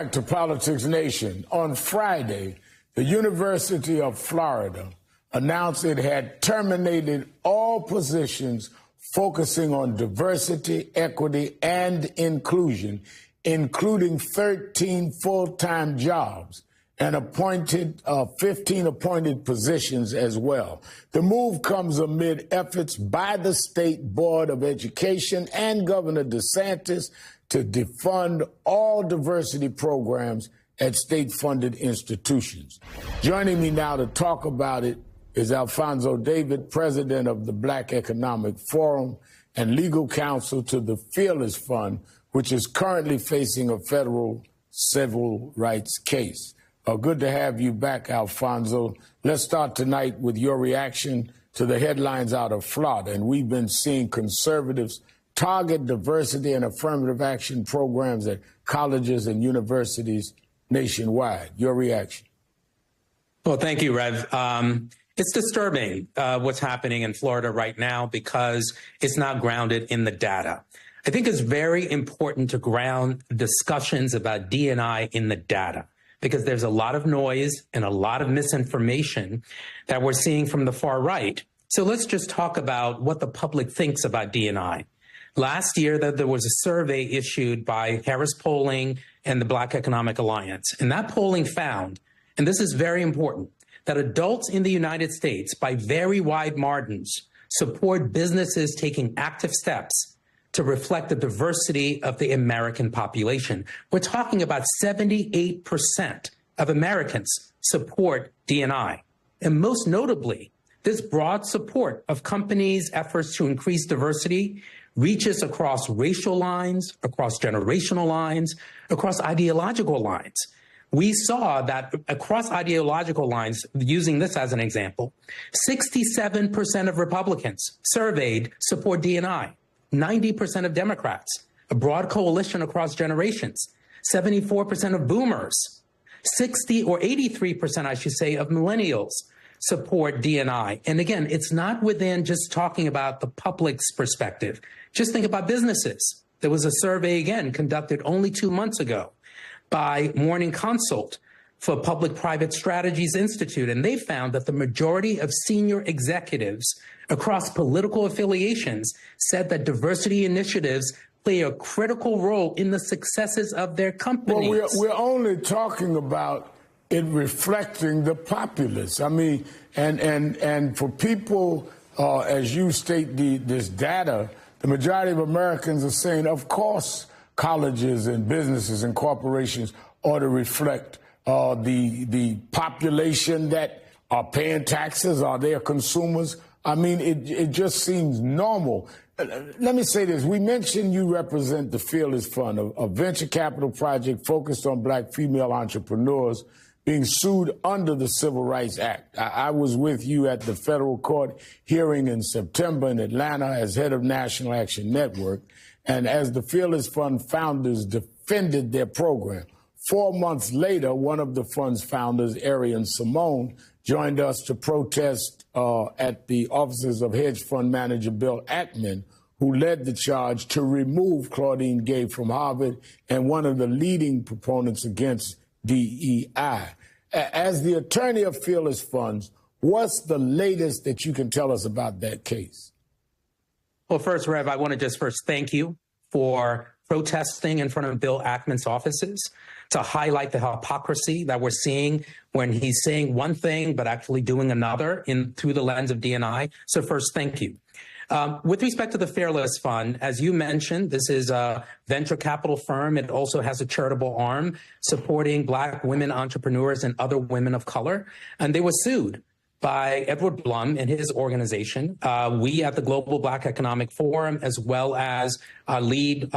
Back to Politics Nation. On Friday, the University of Florida announced it had terminated all positions focusing on diversity, equity, and inclusion, including 13 full-time jobs and appointed 15 appointed positions as well. The move comes amid efforts by the State Board of Education and Governor DeSantis to defund all diversity programs at state-funded institutions. Joining me now to talk about it is Alphonso David, president of the Black Economic Forum and legal counsel to the Fearless Fund, which is currently facing a federal civil rights case. Good to have you back, Alphonso. Let's start tonight with your reaction to the headlines out of Florida. And we've been seeing conservatives target diversity and affirmative action programs at colleges and universities nationwide. Your reaction? Well, thank you, Rev. It's disturbing what's happening in Florida right now because it's not grounded in the data. I think it's very important to ground discussions about D&I in the data because there's a lot of noise and a lot of misinformation that we're seeing from the far right. So let's just talk about what the public thinks about D&I. Last year, there was a survey issued by Harris Polling and the Black Economic Alliance. And that polling found, and this is very important, that adults in the United States, by very wide margins, support businesses taking active steps to reflect the diversity of the American population. We're talking about 78% of Americans support D&I. And most notably, this broad support of companies' efforts to increase diversity reaches across racial lines, across generational lines, across ideological lines. We saw that across ideological lines, using this as an example, 67% of Republicans surveyed support D&I, 90% of Democrats, a broad coalition across generations, 74% of boomers, 83%, I should say, of millennials support D&I. And again, it's not within just talking about the public's perspective. Just think about businesses. There was a survey, again, conducted only 2 months ago by Morning Consult for Public-Private Strategies Institute, and they found that the majority of senior executives across political affiliations said that diversity initiatives play a critical role in the successes of their companies. Well, we're only talking about it reflecting the populace. I mean, and for people, as you state this data, the majority of Americans are saying, of course, colleges and businesses and corporations ought to reflect the population that are paying taxes, are they consumers? I mean, it just seems normal. Let me say this. We mentioned you represent the Fearless Fund, a venture capital project focused on Black female entrepreneurs being sued under the Civil Rights Act. I was with you at the federal court hearing in September in Atlanta as head of National Action Network, and as the Fearless Fund founders defended their program. 4 months later, one of the fund's founders, Arian Simone, joined us to protest at the offices of hedge fund manager Bill Ackman, who led the charge to remove Claudine Gay from Harvard and one of the leading proponents against DEI. As the attorney of Fearless Funds, what's the latest that you can tell us about that case? Well, first, Rev, I want to just first thank you for protesting in front of Bill Ackman's offices to highlight the hypocrisy that we're seeing when he's saying one thing but actually doing another through the lens of D&I. So first, thank you. With respect to the Fearless Fund, as you mentioned, this is a venture capital firm. It also has a charitable arm supporting Black women entrepreneurs and other women of color. And they were sued by Edward Blum and his organization. We at the Global Black Economic Forum, as well as our lead,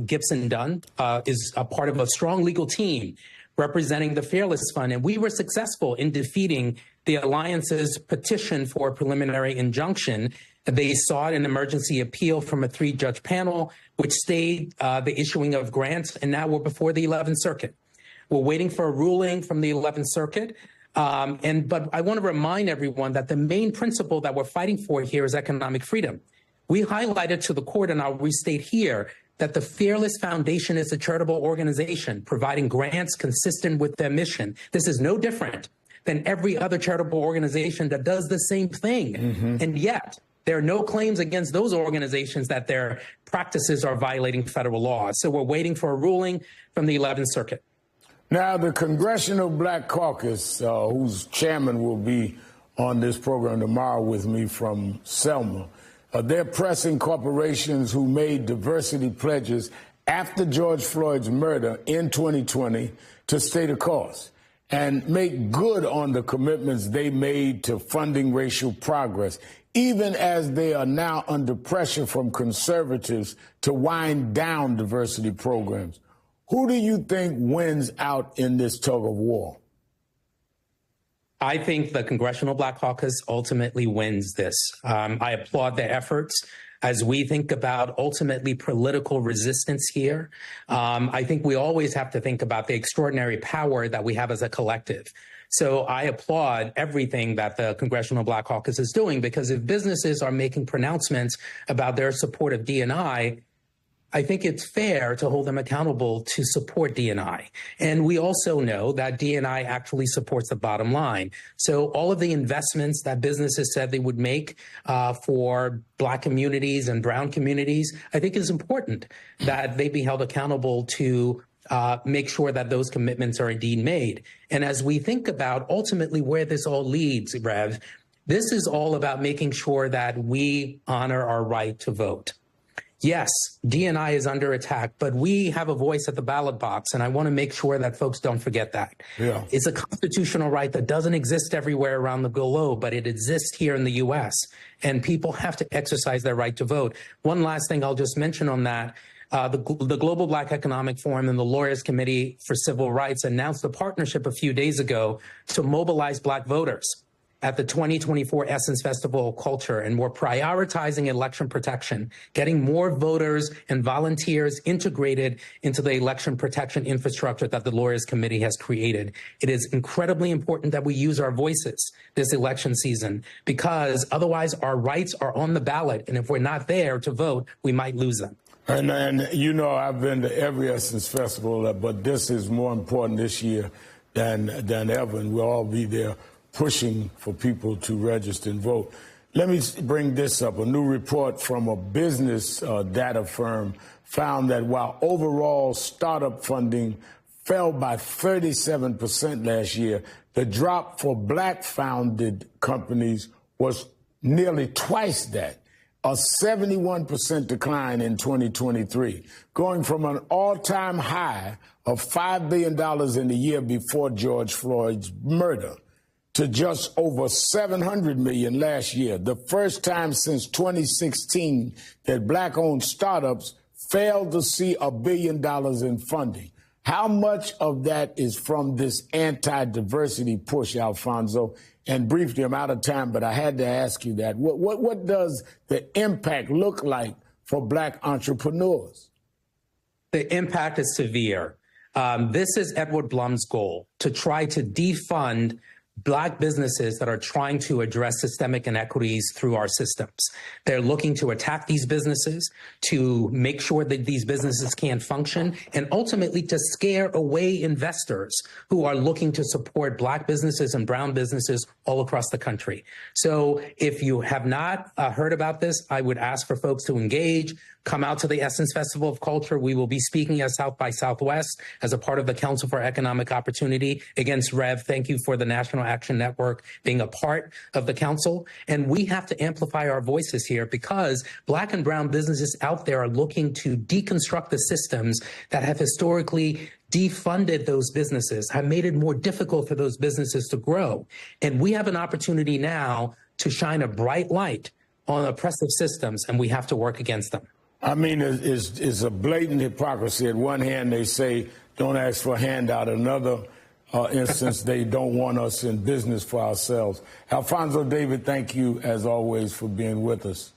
Gibson Dunn, is a part of a strong legal team representing the Fearless Fund. And we were successful in defeating the Alliance's petition for a preliminary injunction. They sought an emergency appeal from a 3-judge panel, which stayed the issuing of grants, and now we're before the 11th Circuit. We're waiting for a ruling from the 11th Circuit. But I want to remind everyone that the main principle that we're fighting for here is economic freedom. We highlighted to the court, and I'll restate here, that the Fearless Foundation is a charitable organization providing grants consistent with their mission. This is no different than every other charitable organization that does the same thing. And yet, there are no claims against those organizations that their practices are violating federal law. So we're waiting for a ruling from the 11th Circuit. Now, the Congressional Black Caucus, whose chairman will be on this program tomorrow with me from Selma, they're pressing corporations who made diversity pledges after George Floyd's murder in 2020 to stay the course and make good on the commitments they made to funding racial progress, even as they are now under pressure from conservatives to wind down diversity programs. Who do you think wins out in this tug of war? I think the Congressional Black Caucus ultimately wins this. I applaud their efforts. As we think about ultimately political resistance here, I think we always have to think about the extraordinary power that we have as a collective. So I applaud everything that the Congressional Black Caucus is doing, because if businesses are making pronouncements about their support of D&I think it's fair to hold them accountable to support D&I. And we also know that D&I actually supports the bottom line. So all of the investments that businesses said they would make for Black communities and brown communities, I think is important that they be held accountable to make sure that those commitments are indeed made. And as we think about ultimately where this all leads, Rev, this is all about making sure that we honor our right to vote. Yes, D&I is under attack, but we have a voice at the ballot box, and I want to make sure that folks don't forget that. Yeah. It's a constitutional right that doesn't exist everywhere around the globe, but it exists here in the U.S., and people have to exercise their right to vote. One last thing I'll just mention on that. The Global Black Economic Forum and the Lawyers Committee for Civil Rights announced a partnership a few days ago to mobilize Black voters at the 2024 Essence Festival of Culture, and we're prioritizing election protection, getting more voters and volunteers integrated into the election protection infrastructure that the Lawyers Committee has created. It is incredibly important that we use our voices this election season, because otherwise our rights are on the ballot, and if we're not there to vote, we might lose them. And you know, I've been to every Essence Festival, but this is more important this year than ever, and we'll all be there pushing for people to register and vote. Let me bring this up. A new report from a business data firm found that while overall startup funding fell by 37% last year, the drop for Black-founded companies was nearly twice that, a 71% decline in 2023, going from an all-time high of $5 billion in the year before George Floyd's murder to just over $700 million last year, the first time since 2016 that Black-owned startups failed to see $1 billion in funding. How much of that is from this anti-diversity push, Alphonso? And briefly, I'm out of time, but I had to ask you that. What does the impact look like for Black entrepreneurs? The impact is severe. This is Edward Blum's goal, to try to defund Black businesses that are trying to address systemic inequities through our systems. They're looking to attack these businesses, to make sure that these businesses can't function, and ultimately to scare away investors who are looking to support Black businesses and brown businesses all across the country. So if you have not heard about this, I would ask for folks to engage. Come out to the Essence Festival of Culture. We will be speaking at South by Southwest as a part of the Council for Economic Opportunity. Against Rev, thank you for the National Action Network being a part of the council. And we have to amplify our voices here, because Black and brown businesses out there are looking to deconstruct the systems that have historically defunded those businesses, have made it more difficult for those businesses to grow. And we have an opportunity now to shine a bright light on oppressive systems, and we have to work against them. I mean, it's a blatant hypocrisy. At one hand, they say, don't ask for a handout. Another instance, they don't want us in business for ourselves. Alphonso David, thank you, as always, for being with us.